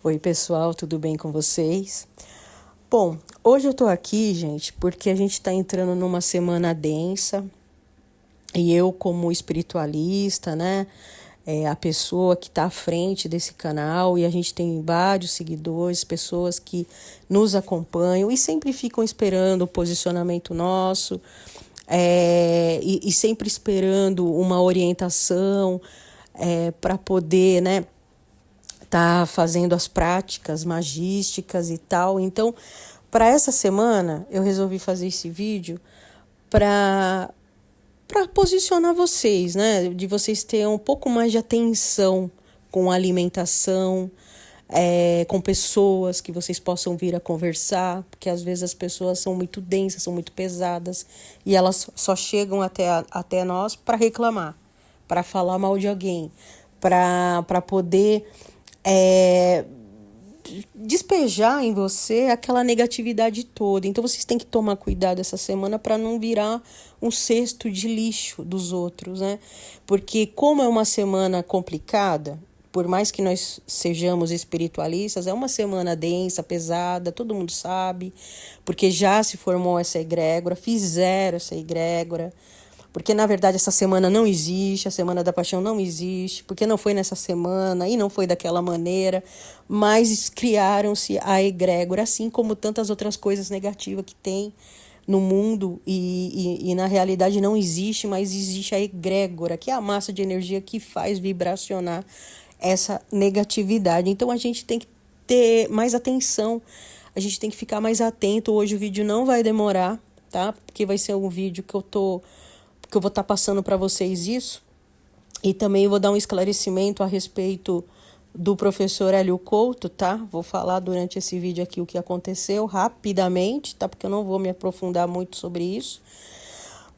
Oi, pessoal, tudo bem com vocês? Bom, hoje eu tô aqui, gente, porque a gente tá entrando numa semana densa e eu, como espiritualista, né, a pessoa que tá à frente desse canal e a gente tem vários seguidores, pessoas que nos acompanham e sempre ficam esperando o posicionamento nosso, e sempre esperando uma orientação, para poder, né, tá fazendo as práticas magísticas e tal. Então, para essa semana, eu resolvi fazer esse vídeo para posicionar vocês, né? De vocês terem um pouco mais de atenção com a alimentação, com pessoas que vocês possam vir a conversar, porque às vezes as pessoas são muito densas, são muito pesadas, e elas só chegam até nós para reclamar, para falar mal de alguém, para poder é, despejar em você aquela negatividade toda. Então vocês têm que tomar cuidado essa semana para não virar um cesto de lixo dos outros, né? Porque como é uma semana complicada, por mais que nós sejamos espiritualistas, é uma semana densa, pesada, todo mundo sabe, porque já se formou essa egrégora, fizeram essa egrégora, porque na verdade essa semana não existe, a Semana da Paixão não existe, porque não foi nessa semana e não foi daquela maneira, mas criaram-se a egrégora, assim como tantas outras coisas negativas que tem no mundo e na realidade não existe, mas existe a egrégora, que é a massa de energia que faz vibracionar essa negatividade. Então a gente tem que ter mais atenção, a gente tem que ficar mais atento. Hoje o vídeo não vai demorar, tá? Porque vai ser um vídeo que eu vou estar passando para vocês isso. E também vou dar um esclarecimento a respeito do professor Hélio Couto, tá? Vou falar durante esse vídeo aqui o que aconteceu rapidamente, tá? Porque eu não vou me aprofundar muito sobre isso.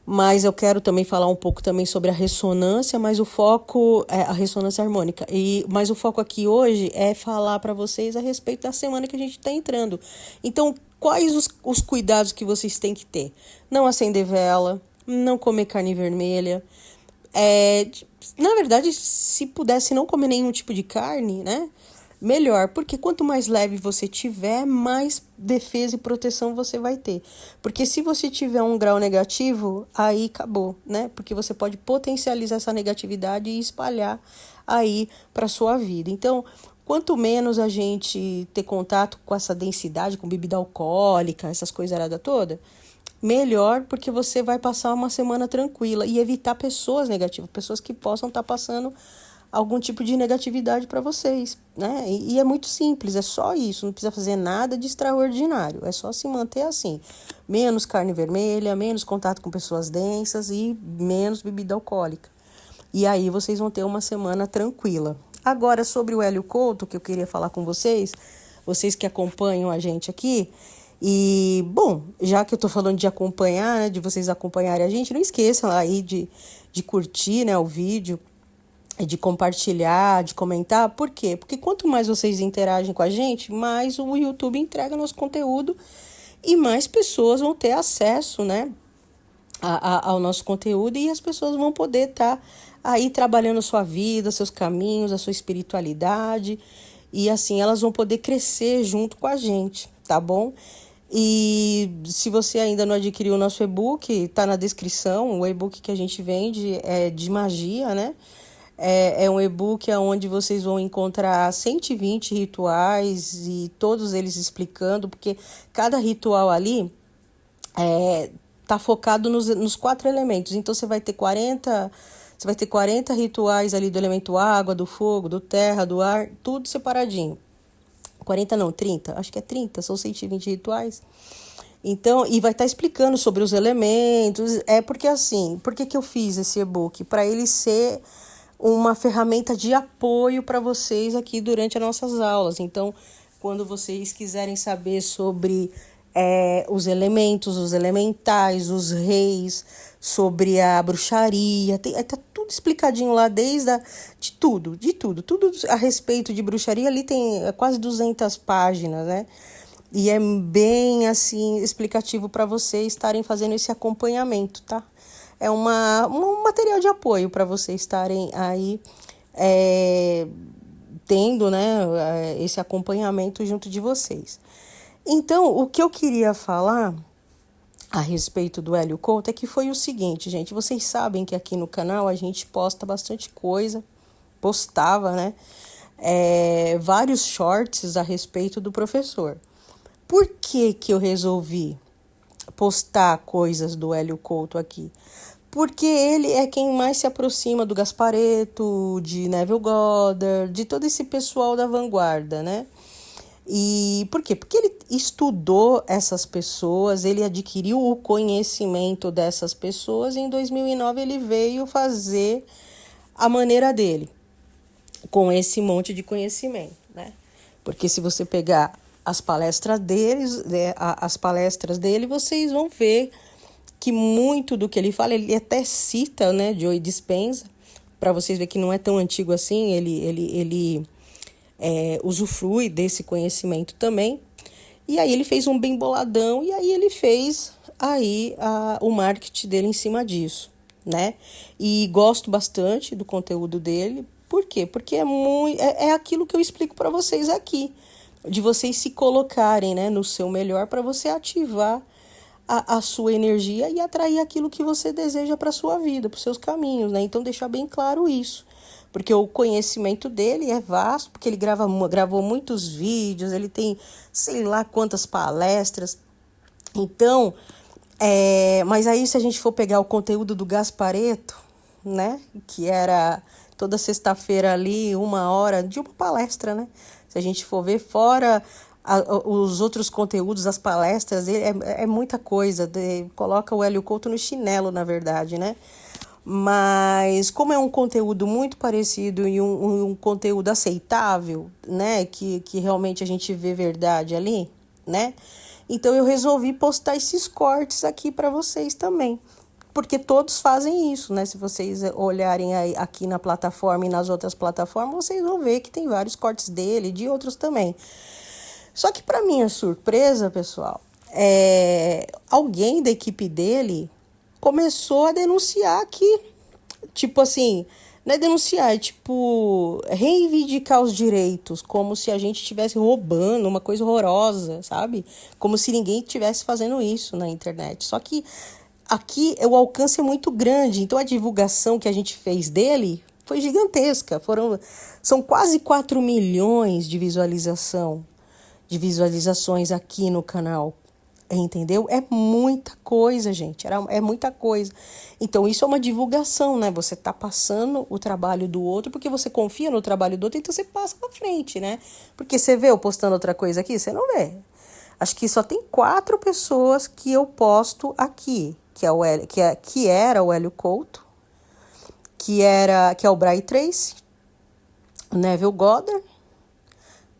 Mas eu quero também falar um pouco também sobre a ressonância, mas o foco é a ressonância harmônica. Mas o foco aqui hoje é falar para vocês a respeito da semana que a gente está entrando. Então, quais os cuidados que vocês têm que ter? Não acender vela, não comer carne vermelha. É, na verdade, se pudesse não comer nenhum tipo de carne, né? Melhor, porque quanto mais leve você tiver, mais defesa e proteção você vai ter. Porque se você tiver um grau negativo, aí acabou, né? Porque você pode potencializar essa negatividade e espalhar aí para sua vida. Então, quanto menos a gente ter contato com essa densidade, com bebida alcoólica, essas coisas toda, melhor, porque você vai passar uma semana tranquila e evitar pessoas negativas, pessoas que possam estar passando algum tipo de negatividade para vocês, né? E é muito simples, é só isso, não precisa fazer nada de extraordinário, é só se manter assim, menos carne vermelha, menos contato com pessoas densas e menos bebida alcoólica. E aí vocês vão ter uma semana tranquila. Agora, sobre o Hélio Couto, que eu queria falar com vocês, vocês que acompanham a gente aqui, e, bom, já que eu tô falando de acompanhar, né, de vocês acompanharem a gente, não esqueçam aí de curtir, né, o vídeo, de compartilhar, de comentar. Por quê? Porque quanto mais vocês interagem com a gente, mais o YouTube entrega nosso conteúdo e mais pessoas vão ter acesso, né, ao nosso conteúdo, e as pessoas vão poder estar aí trabalhando sua vida, seus caminhos, a sua espiritualidade, e assim elas vão poder crescer junto com a gente, tá bom? E se você ainda não adquiriu o nosso e-book, tá na descrição. O e-book que a gente vende é de magia, né? É um e-book onde vocês vão encontrar 120 rituais e todos eles explicando, porque cada ritual ali tá focado nos 4 elementos. Então você vai ter 40 rituais ali do elemento água, do fogo, do terra, do ar, tudo separadinho. 40 não, 30, acho que é 30, são 120 rituais. Então, e vai estar explicando sobre os elementos. É porque assim, por que eu fiz esse e-book? Para ele ser uma ferramenta de apoio para vocês aqui durante as nossas aulas. Então, quando vocês quiserem saber sobre os elementos, os elementais, os reis, sobre a bruxaria, tá tudo explicadinho lá, de tudo a respeito de bruxaria. Ali tem quase 200 páginas, né? E é bem, assim, explicativo para vocês estarem fazendo esse acompanhamento, tá? É um material de apoio para vocês estarem aí tendo, né, esse acompanhamento junto de vocês. Então, o que eu queria falar a respeito do Hélio Couto é que foi o seguinte, gente, vocês sabem que aqui no canal a gente posta bastante coisa, postava, né, vários shorts a respeito do professor. Por que que eu resolvi postar coisas do Hélio Couto aqui? Porque ele é quem mais se aproxima do Gasparetto, de Neville Goddard, de todo esse pessoal da vanguarda, né? E por quê? Porque ele estudou essas pessoas, ele adquiriu o conhecimento dessas pessoas e em 2009 ele veio fazer a maneira dele, com esse monte de conhecimento, né? Porque se você pegar as palestras dele, vocês vão ver que muito do que ele fala, ele até cita, né, Joe Dispenza, para vocês verem que não é tão antigo assim, ele usufrui desse conhecimento também. E aí ele fez um bem boladão e aí ele fez aí o marketing dele em cima disso, né? E gosto bastante do conteúdo dele. Por quê? Porque é aquilo que eu explico para vocês aqui, de vocês se colocarem, né, no seu melhor para você ativar a sua energia e atrair aquilo que você deseja para a sua vida, para os seus caminhos, né? Então deixar bem claro isso. Porque o conhecimento dele é vasto, porque ele gravou muitos vídeos, ele tem sei lá quantas palestras. Então, mas aí se a gente for pegar o conteúdo do Gasparetto, né, que era toda sexta-feira ali, 1 hora de uma palestra, né? Se a gente for ver fora os outros conteúdos, as palestras, é muita coisa. Coloca o Hélio Couto no chinelo, na verdade, né? Mas como é um conteúdo muito parecido e um conteúdo aceitável, né, que realmente a gente vê verdade ali, né, então eu resolvi postar esses cortes aqui para vocês também, porque todos fazem isso, né, se vocês olharem aí, aqui na plataforma e nas outras plataformas, vocês vão ver que tem vários cortes dele, de outros também. Só que para minha surpresa, pessoal, alguém da equipe dele começou a denunciar aqui, tipo assim, não é denunciar, é tipo reivindicar os direitos, como se a gente estivesse roubando, uma coisa horrorosa, sabe? Como se ninguém estivesse fazendo isso na internet. Só que aqui o alcance é muito grande, então a divulgação que a gente fez dele foi gigantesca. São quase 4 milhões de visualizações aqui no canal. Entendeu? É muita coisa, gente. É muita coisa. Então, isso é uma divulgação, né? Você tá passando o trabalho do outro porque você confia no trabalho do outro, então você passa pra frente, né? Porque você vê eu postando outra coisa aqui, você não vê. Acho que só tem 4 pessoas que eu posto aqui, que era o Hélio Couto, que é o Brian Tracy, Neville Goddard,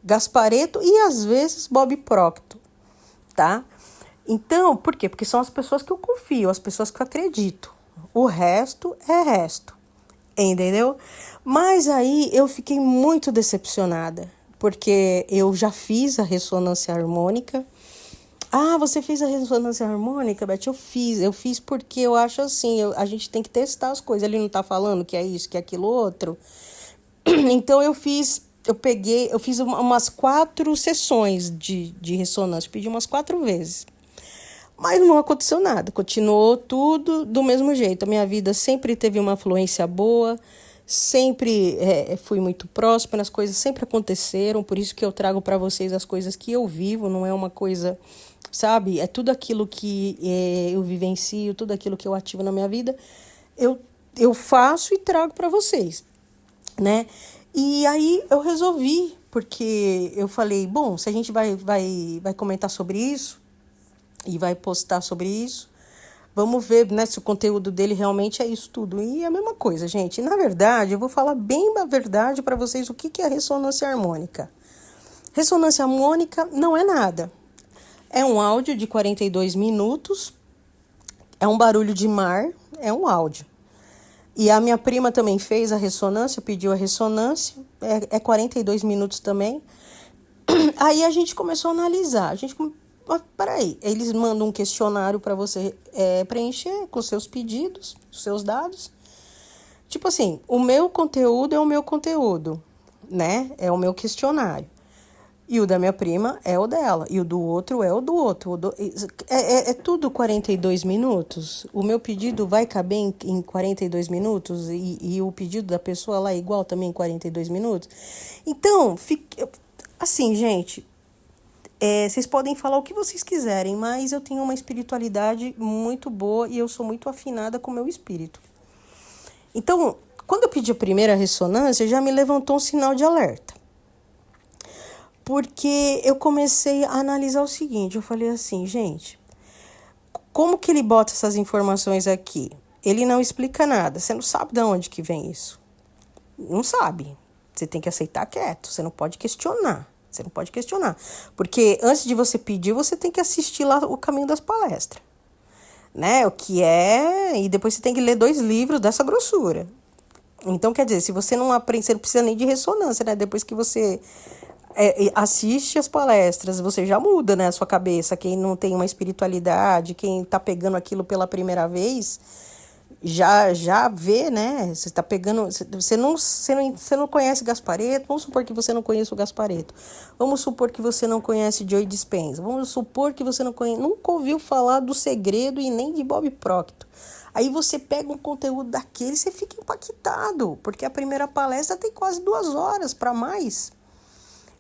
Gasparetto e às vezes Bob Proctor, tá? Então, por quê? Porque são as pessoas que eu confio, as pessoas que eu acredito. O resto é resto, entendeu? Mas aí eu fiquei muito decepcionada, porque eu já fiz a ressonância harmônica. Ah, você fez a ressonância harmônica, Beth? Eu fiz porque eu acho assim, a gente tem que testar as coisas. Ele não tá falando que é isso, que é aquilo outro. Então eu fiz umas 4 sessões de ressonância, pedi umas 4 vezes. Mas não aconteceu nada, continuou tudo do mesmo jeito. A minha vida sempre teve uma fluência boa, sempre fui muito próspera, as coisas sempre aconteceram, por isso que eu trago para vocês as coisas que eu vivo, não é uma coisa, sabe? É tudo aquilo que eu vivencio, tudo aquilo que eu ativo na minha vida, eu faço e trago para vocês, né? E aí eu resolvi, porque eu falei, bom, se a gente vai comentar sobre isso, e vai postar sobre isso, vamos ver, né, se o conteúdo dele realmente é isso tudo. E é a mesma coisa, gente. Na verdade, eu vou falar bem a verdade para vocês o que é a ressonância harmônica. Ressonância harmônica não é nada. É um áudio de 42 minutos, é um barulho de mar, é um áudio. E a minha prima também fez a ressonância, pediu a ressonância, é 42 minutos também. Aí a gente começou a analisar, peraí, eles mandam um questionário para você preencher com seus pedidos, seus dados. Tipo assim, o meu conteúdo é o meu conteúdo. né? É o meu questionário. E o da minha prima é o dela. E o do outro é o do outro. É tudo 42 minutos. O meu pedido vai caber em 42 minutos. E o pedido da pessoa lá é igual também em 42 minutos. Então, assim, gente, vocês podem falar o que vocês quiserem, mas eu tenho uma espiritualidade muito boa e eu sou muito afinada com o meu espírito. Então, quando eu pedi a primeira ressonância, já me levantou um sinal de alerta. Porque eu comecei a analisar o seguinte, eu falei assim, gente, como que ele bota essas informações aqui? Ele não explica nada, você não sabe de onde que vem isso. Não sabe, você tem que aceitar quieto, você não pode questionar. Você não pode questionar, porque antes de você pedir, você tem que assistir lá o Caminho das Palestras, né? O que é, e depois você tem que ler 2 livros dessa grossura. Então, quer dizer, se você não aprende, você não precisa nem de ressonância, né? Depois que você assiste as palestras, você já muda, né, a sua cabeça. Quem não tem uma espiritualidade, quem tá pegando aquilo pela primeira vez, já vê, né? Você tá pegando. Você não conhece Gasparetto. Vamos supor que você não conheça o Gasparetto. Vamos supor que você não conhece Joe Dispenza. Vamos supor que você nunca ouviu falar do Segredo e nem de Bob Proctor. Aí você pega um conteúdo daquele e você fica impactado, porque a primeira palestra tem quase 2 horas para mais.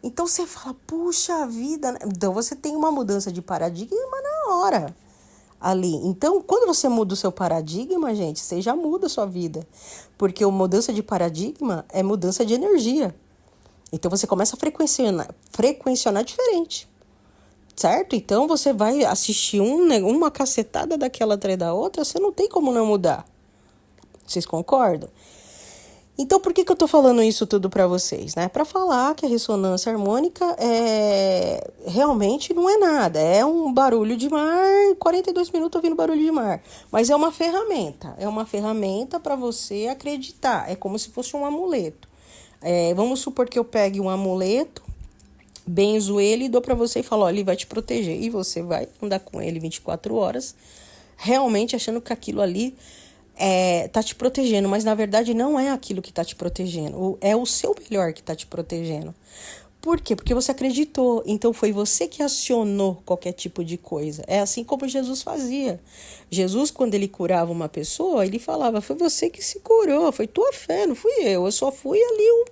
Então você fala, puxa vida, né? Então você tem uma mudança de paradigma na hora ali. Então, quando você muda o seu paradigma, gente, você já muda a sua vida. Porque a mudança de paradigma é mudança de energia. Então você começa a frequencionar diferente. Certo? Então você vai assistir uma cacetada daquela atrás da outra, você não tem como não mudar. Vocês concordam? Então, por que eu tô falando isso tudo para vocês, né? Para falar que a ressonância harmônica realmente não é nada. É um barulho de mar, 42 minutos ouvindo barulho de mar. Mas é uma ferramenta. É uma ferramenta para você acreditar. É como se fosse um amuleto. Vamos supor que eu pegue um amuleto, benzo ele e dou para você e falo, ó, ele vai te proteger. E você vai andar com ele 24 horas, realmente achando que aquilo ali tá te protegendo, mas na verdade não é aquilo que tá te protegendo, é o seu melhor que tá te protegendo. Por quê? Porque você acreditou, então foi você que acionou qualquer tipo de coisa. É assim como Jesus fazia. Jesus, quando ele curava uma pessoa, ele falava, foi você que se curou, foi tua fé, não fui eu só fui ali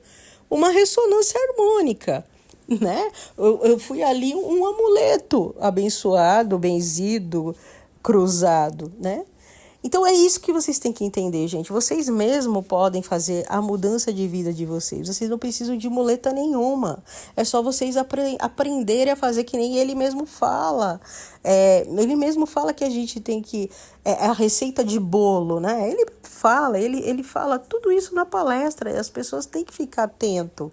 uma ressonância harmônica, né? Eu fui ali um amuleto abençoado, benzido, cruzado, né? Então é isso que vocês têm que entender, gente. Vocês mesmos podem fazer a mudança de vida de vocês. Vocês não precisam de muleta nenhuma. É só vocês aprenderem a fazer que nem ele mesmo fala. Ele mesmo fala que a gente tem que... É a receita de bolo, né? Ele fala tudo isso na palestra. E as pessoas têm que ficar atento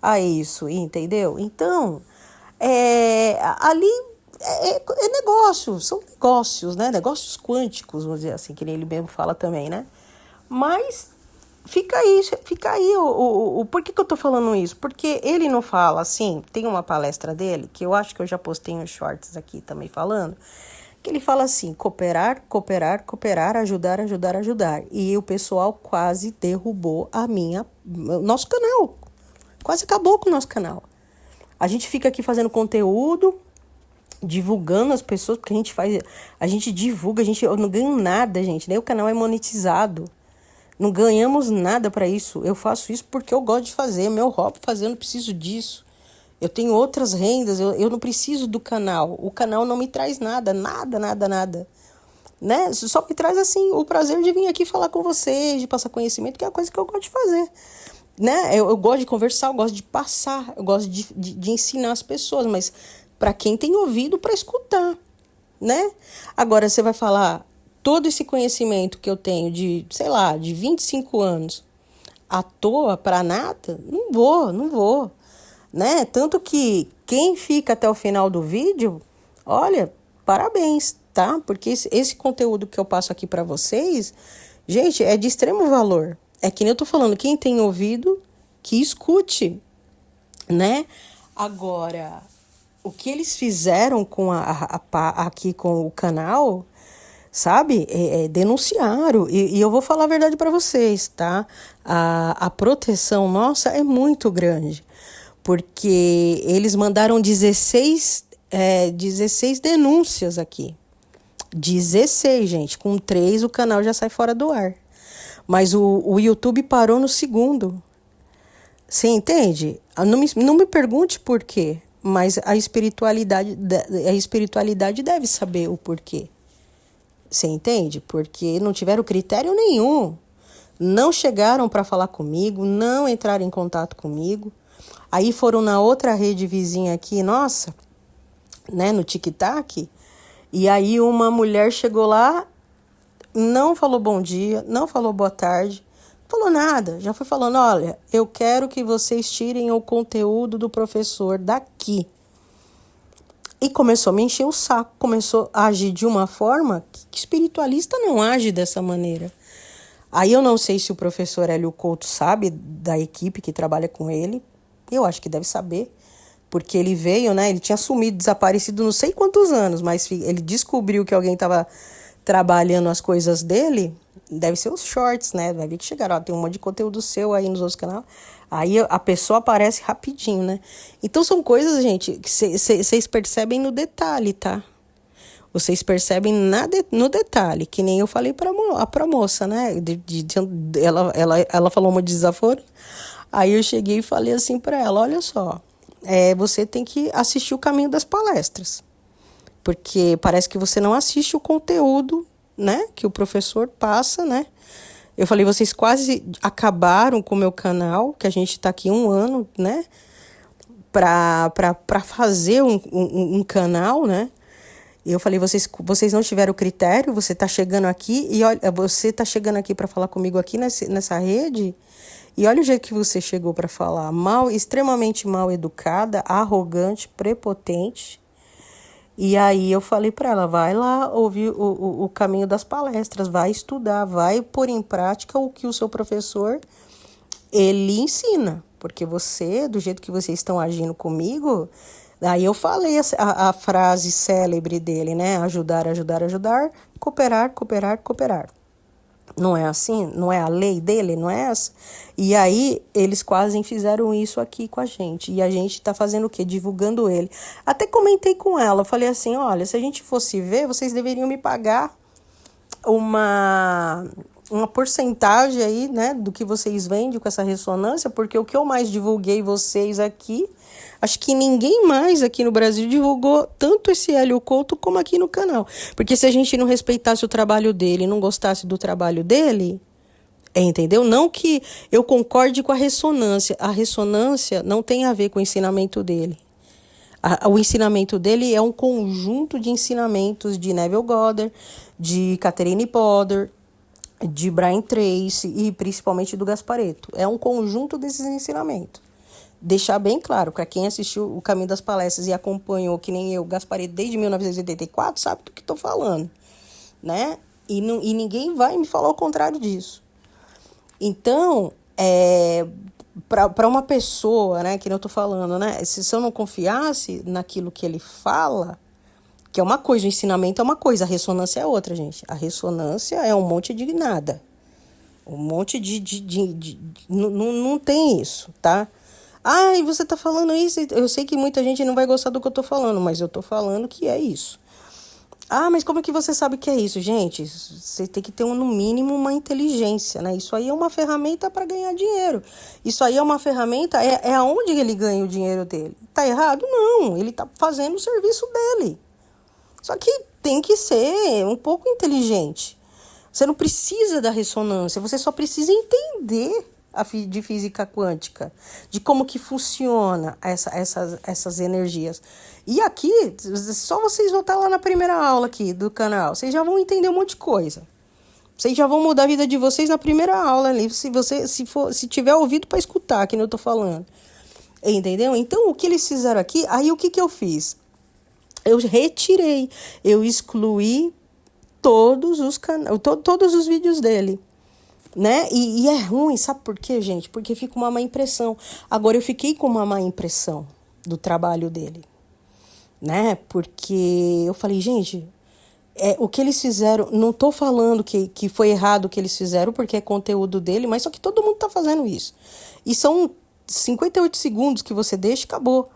a isso, entendeu? Então, ali... negócio, são negócios, né? Negócios quânticos, vamos dizer assim, que ele mesmo fala também, né? Mas fica aí por que eu tô falando isso? Porque ele não fala assim, tem uma palestra dele, que eu acho que eu já postei uns shorts aqui também falando, que ele fala assim, cooperar, cooperar, cooperar, ajudar, ajudar, ajudar. E o pessoal quase derrubou nosso canal, quase acabou com o nosso canal. A gente fica aqui fazendo conteúdo, divulgando as pessoas, porque a gente divulga, eu não ganho nada, gente, nem o canal é monetizado, não ganhamos nada para isso, eu faço isso porque eu gosto de fazer, meu hobby fazer, eu não preciso disso, eu tenho outras rendas, eu não preciso do canal, o canal não me traz nada, né, só me traz assim, o prazer de vir aqui falar com vocês, de passar conhecimento, que é a coisa que eu gosto de fazer, né, eu gosto de conversar, eu gosto de passar, eu gosto de ensinar as pessoas, mas para quem tem ouvido para escutar, né? Agora você vai falar todo esse conhecimento que eu tenho de, sei lá, de 25 anos à toa para nada? Não vou, né? Tanto que quem fica até o final do vídeo, olha, parabéns, tá? Porque esse conteúdo que eu passo aqui para vocês, gente, é de extremo valor. É que nem eu tô falando, quem tem ouvido, que escute, né? Agora, o que eles fizeram aqui com o canal, sabe? Denunciaram. E eu vou falar a verdade para vocês, tá? A proteção nossa é muito grande, porque eles mandaram 16 denúncias aqui. 16, gente. Com 3 o canal já sai fora do ar. Mas o YouTube parou no segundo. Você entende? Não me pergunte por quê, mas a espiritualidade deve saber o porquê. Você entende? Porque não tiveram critério nenhum. Não chegaram para falar comigo, não entraram em contato comigo. Aí foram na outra rede vizinha aqui, nossa, né, no TikTok. E aí uma mulher chegou lá, não falou bom dia, não falou boa tarde, não falou nada. Já foi falando, olha, eu quero que vocês tirem o conteúdo do professor daqui. E começou a me encher o saco, começou a agir de uma forma que espiritualista não age dessa maneira. Aí eu não sei se o professor Hélio Couto sabe da equipe que trabalha com ele. Eu acho que deve saber, porque ele veio, né? Ele tinha sumido, desaparecido não sei quantos anos, mas ele descobriu que alguém estava trabalhando as coisas dele. Deve ser os shorts, né? Vai ver que chegaram, ó, tem um monte de conteúdo seu aí nos outros canais. Aí a pessoa aparece rapidinho, né? Então são coisas, gente, que vocês percebem no detalhe, tá? Vocês percebem no detalhe, que nem eu falei pra moça, né? Ela falou uma desaforo. Aí eu cheguei e falei assim pra ela, olha só, você tem que assistir o Caminho das Palestras. Porque parece que você não assiste o conteúdo, né? Que o professor passa, né? Eu falei, vocês quase acabaram com o meu canal, que a gente tá aqui 1 ano, né? Pra fazer um canal, né? E eu falei, vocês não tiveram critério, você tá chegando aqui, e olha, você tá chegando aqui para falar comigo aqui nessa rede, e olha o jeito que você chegou para falar, extremamente mal educada, arrogante, prepotente. E aí eu falei para ela, vai lá ouvir o Caminho das Palestras, vai estudar, vai pôr em prática o que o seu professor, ele ensina. Porque você, do jeito que vocês estão agindo comigo, aí eu falei a frase célebre dele, né? Ajudar, ajudar, ajudar, cooperar, cooperar, cooperar. Não é assim? Não é a lei dele? Não é essa? E aí, eles quase fizeram isso aqui com a gente. E a gente tá fazendo o quê? Divulgando ele. Até comentei com ela. Falei assim, olha, se a gente fosse ver, vocês deveriam me pagar uma porcentagem aí, né, do que vocês vendem com essa ressonância, porque o que eu mais divulguei vocês aqui, acho que ninguém mais aqui no Brasil divulgou tanto esse Hélio Couto como aqui no canal. Porque se a gente não respeitasse o trabalho dele, não gostasse do trabalho dele, entendeu? Não que eu concorde com a ressonância não tem a ver com o ensinamento dele. O ensinamento dele é um conjunto de ensinamentos de Neville Goddard, de Catherine Podder, de Brian Tracy e principalmente do Gasparetto. É um conjunto desses ensinamentos. Deixar bem claro, para quem assistiu o Caminho das Palestras e acompanhou, que nem eu, Gasparetto, desde 1984, sabe do que estou falando, né? E ninguém vai me falar o contrário disso. Então, para uma pessoa, né, que eu estou falando, né, se eu não confiasse naquilo que ele fala, que é uma coisa, o ensinamento é uma coisa, a ressonância é outra, gente. A ressonância é um monte de nada. Um monte não tem isso, tá? E você tá falando isso, eu sei que muita gente não vai gostar do que eu tô falando, mas eu tô falando que é isso. Mas como é que você sabe que é isso, gente? Você tem que ter, no mínimo, uma inteligência, né? Isso aí é uma ferramenta para ganhar dinheiro. Isso aí é uma ferramenta, é aonde ele ganha o dinheiro dele. Tá errado? Não, ele tá fazendo o serviço dele. Só que tem que ser um pouco inteligente. Você não precisa da ressonância, você só precisa entender de física quântica, de como que funciona essas energias. E aqui, só vocês voltar lá na primeira aula aqui do canal, vocês já vão entender um monte de coisa. Vocês já vão mudar a vida de vocês na primeira aula ali, se tiver ouvido para escutar, que nem eu tô falando. Entendeu? Então, o que eles fizeram aqui, aí o que eu fiz? Eu retirei, eu excluí todos os vídeos dele, né? E é ruim, sabe por quê, gente? Porque fica uma má impressão. Agora eu fiquei com uma má impressão do trabalho dele, né? Porque eu falei, gente, O que eles fizeram, não tô falando que foi errado o que eles fizeram, porque é conteúdo dele, mas só que todo mundo tá fazendo isso. E são 58 segundos que você deixa e acabou.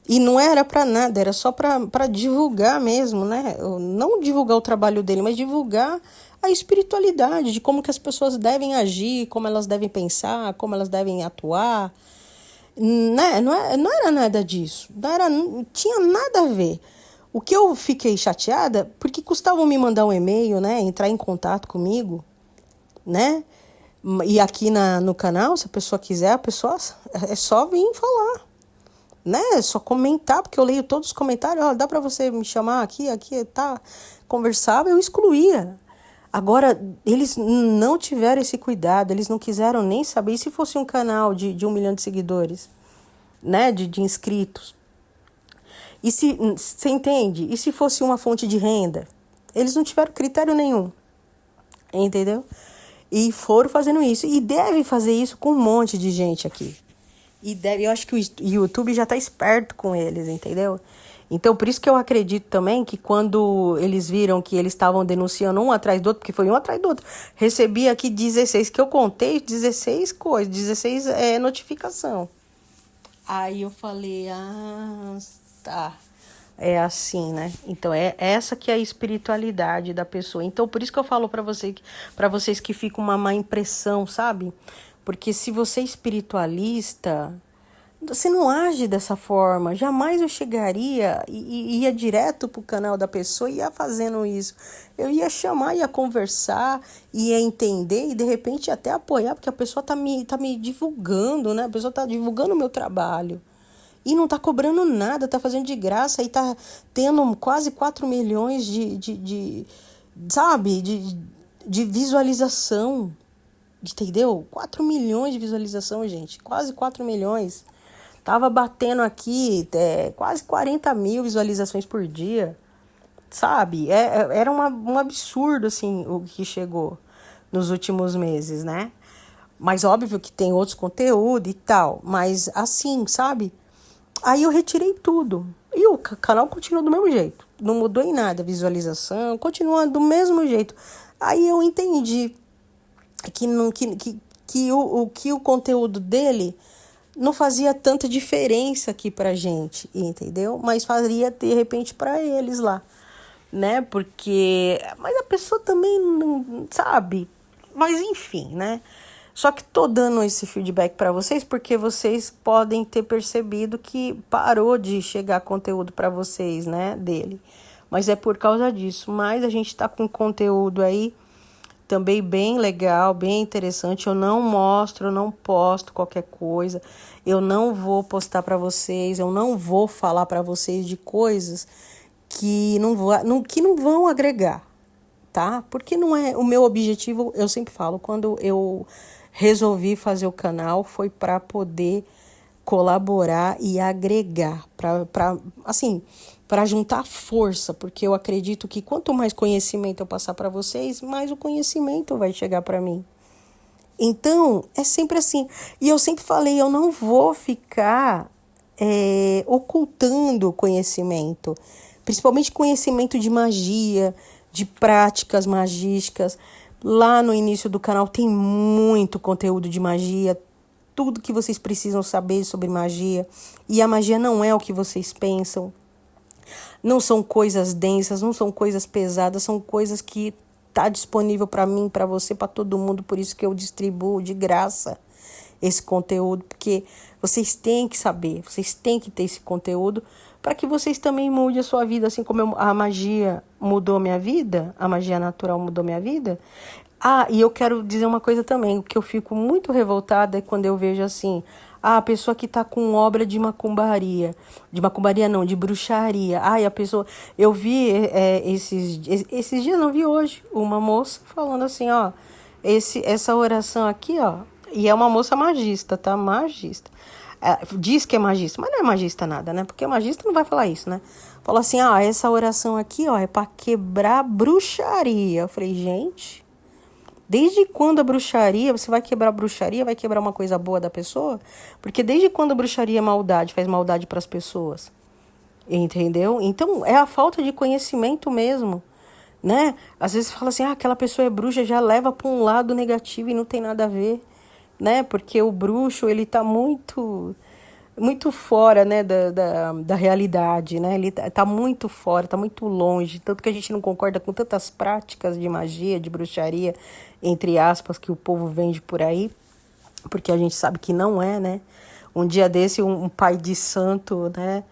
E não era pra nada, era só pra divulgar mesmo, né? Não divulgar o trabalho dele, mas divulgar a espiritualidade, de como que as pessoas devem agir, como elas devem pensar, como elas devem atuar. Né? Não era nada disso. Não tinha nada a ver. O que eu fiquei chateada, porque custavam me mandar um e-mail, né? Entrar em contato comigo, né? E aqui no canal, se a pessoa quiser, a pessoa é só vir falar, né? É só comentar, porque eu leio todos os comentários. Ó, dá pra você me chamar aqui, tá? Conversava, eu excluía. Agora, eles não tiveram esse cuidado, eles não quiseram nem saber. E se fosse um canal de 1 milhão de seguidores, né? De inscritos? E se, você entende? E se fosse uma fonte de renda? Eles não tiveram critério nenhum, entendeu? E foram fazendo isso. E devem fazer isso com um monte de gente aqui. Eu acho que o YouTube já tá esperto com eles, entendeu? Então, por isso que eu acredito também que quando eles viram que eles estavam denunciando um atrás do outro, porque foi um atrás do outro, recebi aqui 16, que eu contei 16 coisas, 16 notificação. Aí eu falei, tá. É assim, né? Então é essa que é a espiritualidade da pessoa. Então por isso que eu falo para vocês que fica uma má impressão, sabe? Porque se você é espiritualista, você não age dessa forma. Jamais eu chegaria e ia direto pro canal da pessoa e ia fazendo isso. Eu ia chamar, ia conversar, ia entender e de repente até apoiar, porque a pessoa tá me divulgando, né? A pessoa tá divulgando o meu trabalho. E não tá cobrando nada, tá fazendo de graça e tá tendo quase 4 milhões sabe, de visualização. Entendeu? 4 milhões de visualização, gente. Quase 4 milhões. Tava batendo aqui quase 40 mil visualizações por dia. Sabe? Era um absurdo, assim, o que chegou nos últimos meses, né? Mas óbvio que tem outros conteúdos e tal. Mas assim, sabe? Aí eu retirei tudo. E o canal continua do mesmo jeito. Não mudou em nada a visualização, continua do mesmo jeito. Aí eu entendi que o conteúdo dele não fazia tanta diferença aqui pra gente, entendeu? Mas faria de repente pra eles lá, né? Mas a pessoa também não sabe. Mas enfim, né? Só que tô dando esse feedback para vocês porque vocês podem ter percebido que parou de chegar conteúdo para vocês, né, dele. Mas é por causa disso. Mas a gente tá com conteúdo aí também bem legal, bem interessante. Eu não mostro, eu não posto qualquer coisa. Eu não vou postar para vocês, eu não vou falar para vocês de coisas que não vão agregar, tá? Porque não é o meu objetivo, eu sempre falo, quando eu resolvi fazer o canal foi para poder colaborar e agregar, para juntar força, porque eu acredito que quanto mais conhecimento eu passar para vocês, mais o conhecimento vai chegar para mim. Então, é sempre assim. E eu sempre falei, eu não vou ficar ocultando conhecimento, principalmente conhecimento de magia, de práticas magísticas. Lá no início do canal tem muito conteúdo de magia, tudo que vocês precisam saber sobre magia. E a magia não é o que vocês pensam. Não são coisas densas, não são coisas pesadas, são coisas que tá disponível para mim, para você, para todo mundo. Por isso que eu distribuo de graça esse conteúdo, porque vocês têm que saber, vocês têm que ter esse conteúdo para que vocês também mudem a sua vida, assim como a magia mudou minha vida, a magia natural mudou minha vida. E eu quero dizer uma coisa também, o que eu fico muito revoltada é quando eu vejo assim, a pessoa que tá com obra de macumbaria não, de bruxaria. A pessoa, eu vi esses dias, não vi hoje, uma moça falando assim, ó, essa oração aqui, ó, e é uma moça magista, tá? Magista. Diz que é magista, mas não é magista nada, né? Porque magista não vai falar isso, né? Falou assim, essa oração aqui, ó, é pra quebrar bruxaria. Eu falei, gente, desde quando a bruxaria, você vai quebrar a bruxaria, vai quebrar uma coisa boa da pessoa? Porque desde quando a bruxaria é maldade, faz maldade pras pessoas? Entendeu? Então, é a falta de conhecimento mesmo. né? Às vezes fala assim, aquela pessoa é bruxa, já leva para um lado negativo e não tem nada a ver, né? Porque o bruxo, ele tá muito fora, né, da realidade, né? Ele tá muito fora, tá muito longe, tanto que a gente não concorda com tantas práticas de magia, de bruxaria, entre aspas, que o povo vende por aí, porque a gente sabe que não é, né? Um dia desse, um pai de santo, né,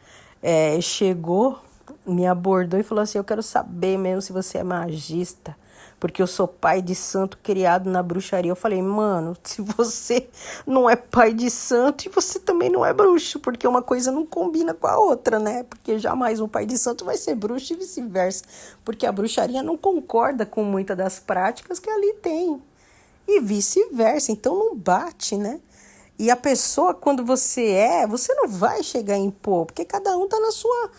chegou, me abordou e falou assim, eu quero saber mesmo se você é magista, porque eu sou pai de santo criado na bruxaria. Eu falei, mano, se você não é pai de santo, e você também não é bruxo, porque uma coisa não combina com a outra, né? Porque jamais um pai de santo vai ser bruxo e vice-versa, porque a bruxaria não concorda com muitas das práticas que ali tem e vice-versa, então não bate, né? E a pessoa, quando você não vai chegar a impor, porque cada um tá na sua.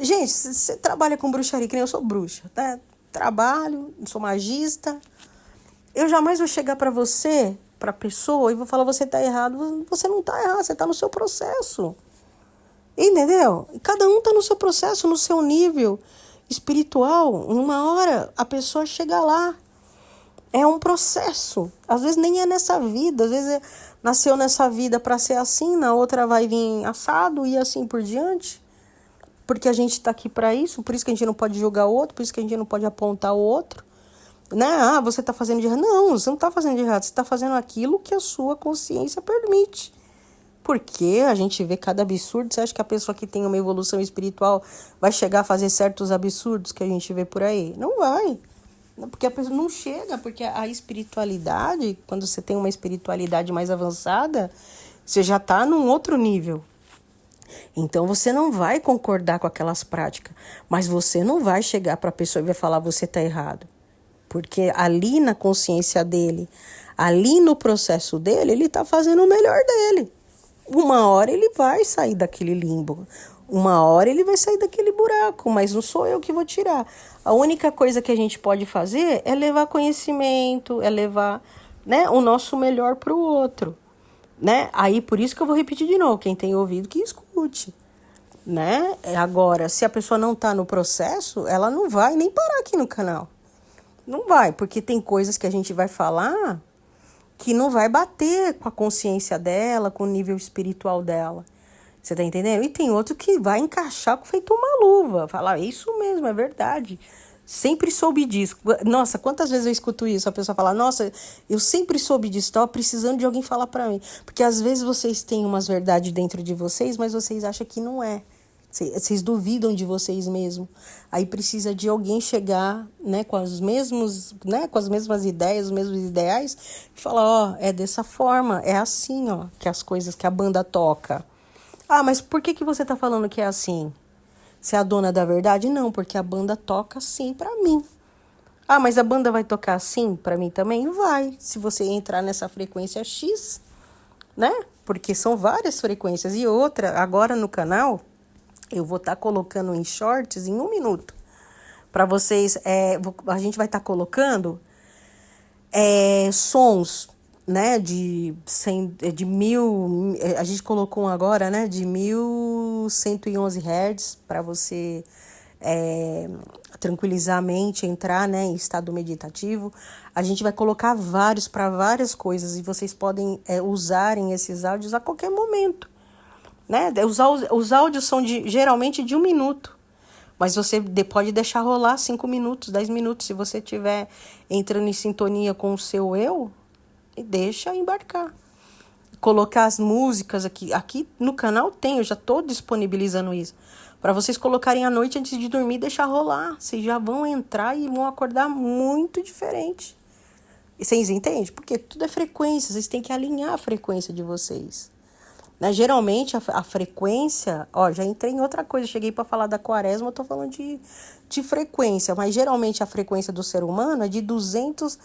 Gente, você trabalha com bruxaria, que nem eu sou bruxa, né? Trabalho, sou magista. Eu jamais vou chegar pra você, pra pessoa, e vou falar, você tá errado. Você não tá errado, você tá no seu processo. Entendeu? E cada um tá no seu processo, no seu nível espiritual. Uma hora a pessoa chega lá. É um processo. Às vezes nem é nessa vida. Às vezes nasceu nessa vida para ser assim, na outra vai vir assado e assim por diante. Porque a gente está aqui para isso, por isso que a gente não pode julgar o outro, por isso que a gente não pode apontar o outro. Né? Ah, você está fazendo de errado. Não, você não está fazendo de errado. Você está fazendo aquilo que a sua consciência permite. Porque a gente vê cada absurdo. Você acha que a pessoa que tem uma evolução espiritual vai chegar a fazer certos absurdos que a gente vê por aí? Não vai. Porque a pessoa não chega, porque a espiritualidade, quando você tem uma espiritualidade mais avançada, você já está num outro nível. Então você não vai concordar com aquelas práticas, mas você não vai chegar para a pessoa e vai falar você está errado. Porque ali na consciência dele, ali no processo dele, ele está fazendo o melhor dele. Uma hora ele vai sair daquele limbo. Uma hora ele vai sair daquele buraco, mas não sou eu que vou tirar. A única coisa que a gente pode fazer é levar conhecimento, é levar, né, o nosso melhor para o outro. Né? Aí por isso que eu vou repetir de novo, quem tem ouvido que escute. Né? Agora, se a pessoa não está no processo, ela não vai nem parar aqui no canal. Não vai, porque tem coisas que a gente vai falar que não vai bater com a consciência dela, com o nível espiritual dela. Você tá entendendo? E tem outro que vai encaixar feito uma luva. Falar, isso mesmo, é verdade. Sempre soube disso. Nossa, quantas vezes eu escuto isso? A pessoa fala, nossa, eu sempre soube disso, estava precisando de alguém falar para mim. Porque às vezes vocês têm umas verdades dentro de vocês, mas vocês acham que não é. Vocês duvidam de vocês mesmos. Aí precisa de alguém chegar, né, com os mesmos, né, com as mesmas ideias, os mesmos ideais, e falar, ó, é dessa forma, é assim, ó, que as coisas que a banda toca. Ah, mas por que você tá falando que é assim? Você é a dona da verdade? Não, porque a banda toca assim pra mim. Ah, mas a banda vai tocar assim pra mim também? Vai, se você entrar nessa frequência X, né? Porque são várias frequências. E outra, agora no canal, eu vou estar colocando em shorts em 1 minuto. Para vocês, a gente vai estar colocando sons, né, de 1000, a gente colocou um agora, né, de 1111 Hz para você tranquilizar a mente, entrar, né, em estado meditativo. A gente vai colocar vários para várias coisas e vocês podem usarem esses áudios a qualquer momento, né? Os áudios são geralmente de 1 minuto. Mas você pode deixar rolar 5 minutos, 10 minutos, se você estiver entrando em sintonia com o seu eu, e deixa embarcar. Colocar as músicas aqui. Aqui no canal tem, eu já estou disponibilizando isso. Para vocês colocarem à noite antes de dormir e deixar rolar. Vocês já vão entrar e vão acordar muito diferente. E vocês entendem? Porque tudo é frequência, vocês têm que alinhar a frequência de vocês. Né? Geralmente a frequência, ó, já entrei em outra coisa, cheguei para falar da quaresma, eu tô falando de frequência, mas geralmente a frequência do ser humano é de 200,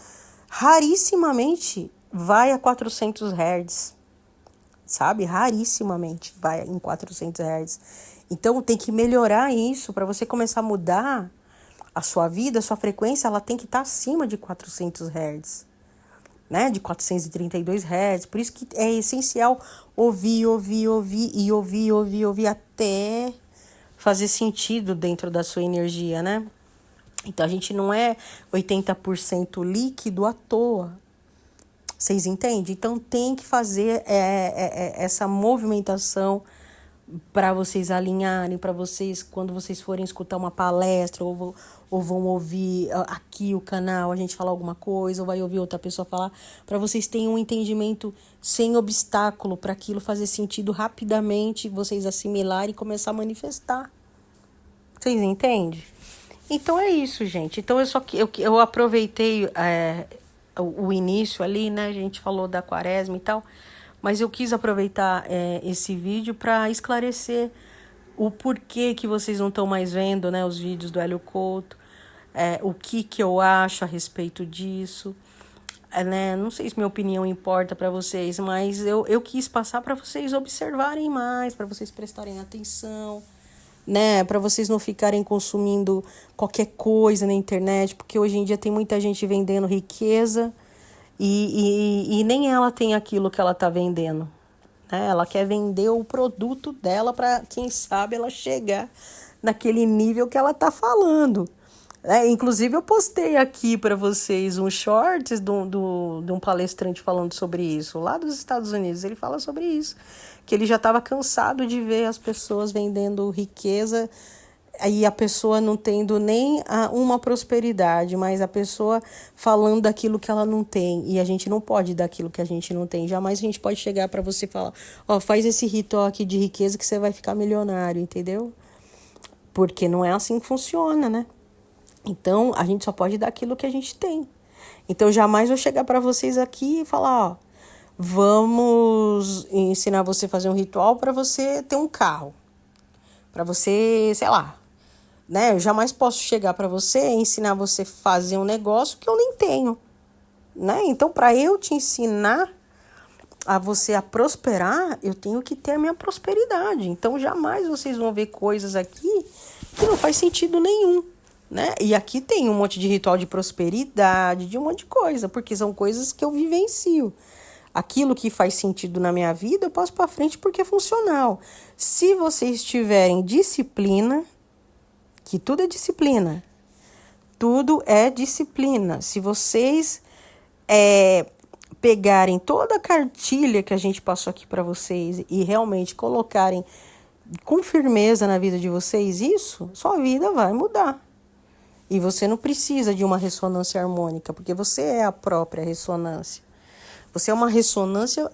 rarissimamente vai a 400 Hz, sabe? Rarissimamente vai em 400 Hz. Então tem que melhorar isso para você começar a mudar a sua vida, a sua frequência, ela tem que estar acima de 400 Hz. Né, de 432 Hz, por isso que é essencial ouvir até fazer sentido dentro da sua energia, né? Então, a gente não é 80% líquido à toa. Vocês entendem? Então, tem que fazer essa movimentação para vocês alinharem, para vocês, quando vocês forem escutar uma palestra, ou vão ouvir aqui o canal, a gente falar alguma coisa, ou vai ouvir outra pessoa falar, para vocês terem um entendimento sem obstáculo, para aquilo fazer sentido rapidamente, vocês assimilarem e começar a manifestar. Vocês entendem? Então é isso, gente. Então eu aproveitei o início ali, né? A gente falou da quaresma e tal, mas eu quis aproveitar esse vídeo para esclarecer o porquê que vocês não estão mais vendo, né, os vídeos do Hélio Couto, o que eu acho a respeito disso. Né? Não sei se minha opinião importa para vocês, mas eu quis passar para vocês observarem mais, para vocês prestarem atenção, né? Para vocês não ficarem consumindo qualquer coisa na internet, porque hoje em dia tem muita gente vendendo riqueza e nem ela tem aquilo que ela está vendendo. Né? Ela quer vender o produto dela para, quem sabe, ela chegar naquele nível que ela está falando. Inclusive, eu postei aqui para vocês um shorts de um palestrante falando sobre isso, lá dos Estados Unidos. Ele fala sobre isso, que ele já estava cansado de ver as pessoas vendendo riqueza e a pessoa não tendo nem uma prosperidade, mas a pessoa falando daquilo que ela não tem. E a gente não pode dar aquilo que a gente não tem. Jamais a gente pode chegar para você e falar, faz esse ritual aqui de riqueza que você vai ficar milionário, entendeu? Porque não é assim que funciona, né? Então, a gente só pode dar aquilo que a gente tem. Então, jamais vou chegar para vocês aqui e falar, vamos ensinar você a fazer um ritual para você ter um carro. Para você, sei lá, né? Eu jamais posso chegar para você e ensinar você a fazer um negócio que eu nem tenho, né? Então, para eu te ensinar a você a prosperar, eu tenho que ter a minha prosperidade. Então, jamais vocês vão ver coisas aqui que não faz sentido nenhum. Né? E aqui tem um monte de ritual de prosperidade, de um monte de coisa, porque são coisas que eu vivencio. Aquilo que faz sentido na minha vida, eu passo para frente porque é funcional. Se vocês tiverem disciplina, que tudo é disciplina, tudo é disciplina. Se vocês pegarem toda a cartilha que a gente passou aqui para vocês e realmente colocarem com firmeza na vida de vocês isso, sua vida vai mudar. E você não precisa de uma ressonância harmônica, porque você é a própria ressonância. Você é uma ressonância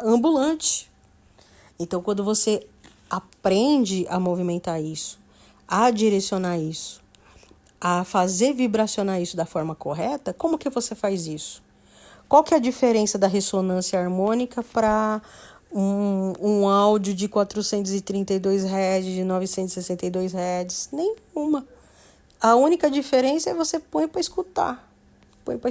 ambulante. Então, quando você aprende a movimentar isso, a direcionar isso, a fazer vibracionar isso da forma correta, como que você faz isso? Qual que é a diferença da ressonância harmônica para um áudio de 432 Hz, de 962 Hz? Nenhuma. A única diferença é você põe para escutar. Põe para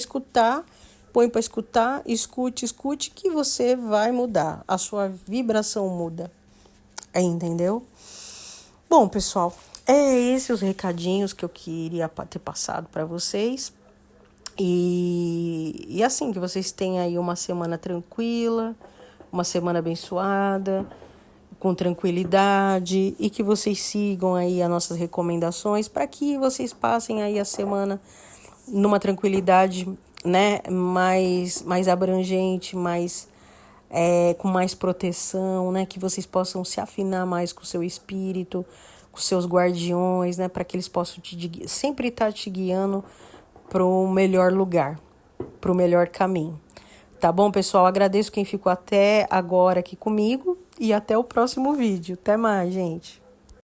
escutar, escute, que você vai mudar. A sua vibração muda. Entendeu? Bom, pessoal, esses os recadinhos que eu queria ter passado para vocês. E assim, que vocês tenham aí uma semana tranquila, uma semana abençoada, com tranquilidade, e que vocês sigam aí as nossas recomendações para que vocês passem aí a semana numa tranquilidade, né, mais abrangente, com mais proteção, né, que vocês possam se afinar mais com o seu espírito, com seus guardiões, né, para que eles possam sempre estar te guiando para o melhor lugar, para o melhor caminho. Tá bom, pessoal? Agradeço quem ficou até agora aqui comigo e até o próximo vídeo. Até mais, gente.